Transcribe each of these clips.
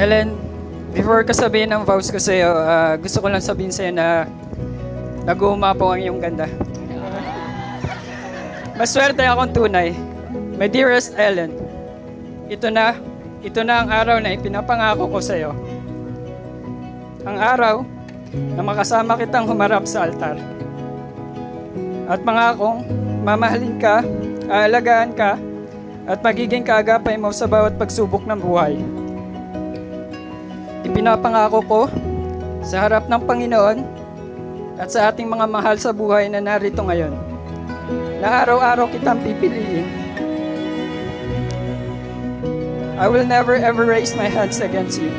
Ellen, before ka sabihin ang vows ko sa'yo, gusto ko lang sabihin sa'yo na nag-uumapaw ang iyong ganda. Maswerte akong tunay. My dearest Ellen, ito na ang araw na ipinapangako ko sa'yo. Ang araw na makasama kitang humarap sa altar. At mangakong mamahalin ka, aalagaan ka, at magiging kaagapay mo sa bawat pagsubok ng buhay. Ipinapangako ko sa harap ng Panginoon at sa ating mga mahal sa buhay na narito ngayon, na araw-araw kitang pipiliin. I will never ever raise my hands against you,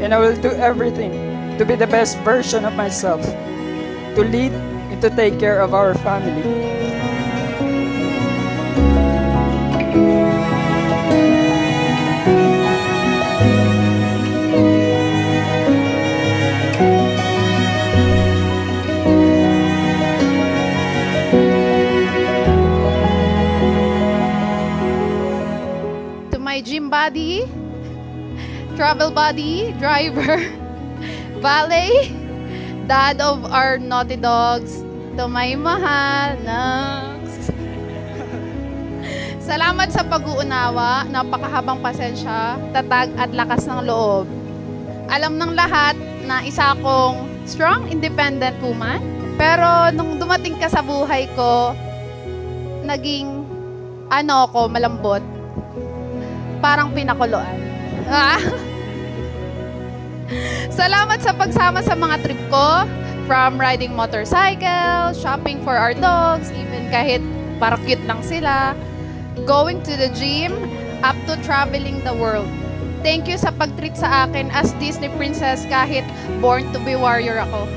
and I will do everything to be the best version of myself, to lead and to take care of our family. My gym buddy, travel buddy, driver, valet, dad of our naughty dogs, to my mahal na. Salamat sa pag-uunawa, napakahabang pasensya, tatag at lakas ng loob. Alam ng lahat na isa akong strong, independent woman, pero nung dumating ka sa buhay ko, naging malambot. Parang pinakuluan. Salamat sa pagsama sa mga trip ko. From riding motorcycle, shopping for our dogs, even kahit parang cute lang sila, going to the gym, up to traveling the world. Thank you sa pag-treat sa akin as Disney princess kahit born to be warrior ako.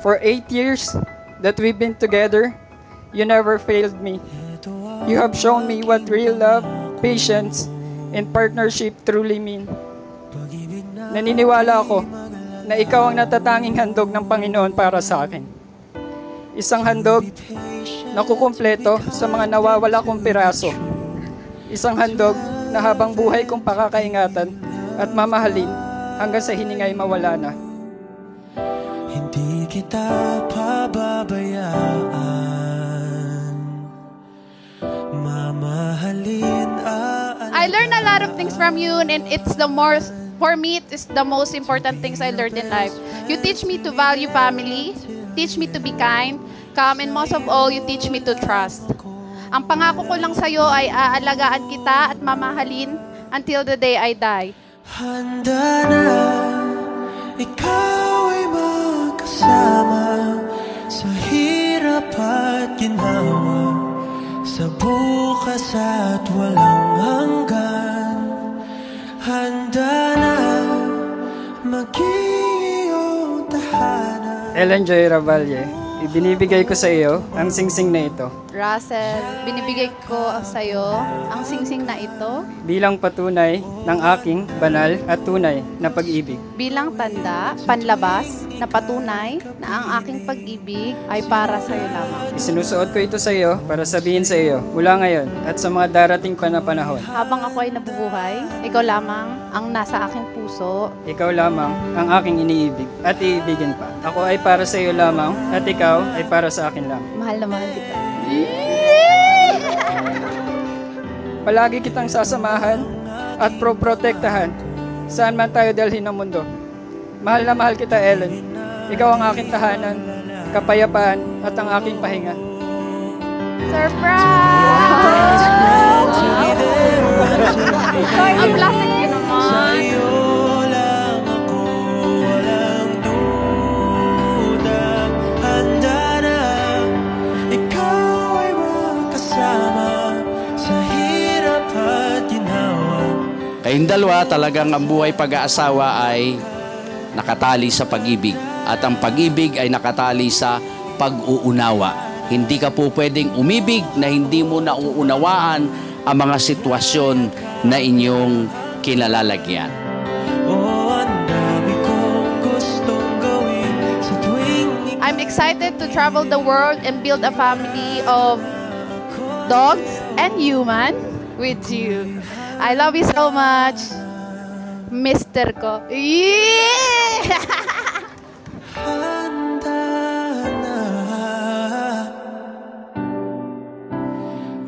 For 8 years that we've been together, you never failed me. You have shown me what real love, patience, and partnership truly mean. Naniniwala ako na ikaw ang natatanging handog ng Panginoon para sa akin. Isang handog na kukumpleto sa mga nawawala kong piraso. Isang handog na habang buhay kong pakakaingatan at mamahalin hanggang sa hiningay mawala na. Hindi kita pababayaan, mamahalin. I learned a lot of things from you, and for me, it is the most important things I learned in life. You teach me to value family, teach me to be kind, calm, and most of all, you teach me to trust. Ang pangako ko lang sa'yo ay aalagaan kita at mamahalin until the day I die. Handa na, ikaw ay makasama sa hirap at ginawa, sa bukas at walang hanggan. Handa na maging iyong tahanan. Ellen Joy Ravalle, ibinibigay ko sa iyo ang singsing na ito. Russell, binibigay ko sa iyo ang singsing na ito bilang patunay ng aking banal at tunay na pag-ibig. bilang tanda, panlabas, na patunay na ang aking pag-ibig ay para sa iyo lamang. Isinusuot ko ito sa iyo para sabihin sa iyo mula ngayon at sa mga darating pa na panahon. Habang ako ay nabubuhay, ikaw lamang ang nasa aking puso. Ikaw lamang ang aking iniibig at iibigin pa. Ako ay para sa iyo lamang at ikaw ay para sa akin lamang. Mahal na mahal kita. Palagi kitang sasamahan at protektahan saan man tayo dalhin ng mundo. Mahal na mahal kita, Ellen. Ikaw ang aking tahanan, kapayapaan at ang aking pahinga. Surprise! Ang plastic yun naman. Kayong dalawa, talagang ang buhay pag-aasawa ay nakatali sa pag-ibig. At ang pag-ibig ay nakatali sa pag-uunawa. Hindi ka po pwedeng umibig na hindi mo nauunawaan ang mga sitwasyon na inyong kinalalagyan. ang dami kong gustong gawin sa tuwing I'm excited to travel the world and build a family of dogs and human with you. I love you so much, Mr. Ko. Yeah! handa na.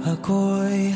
Ako'y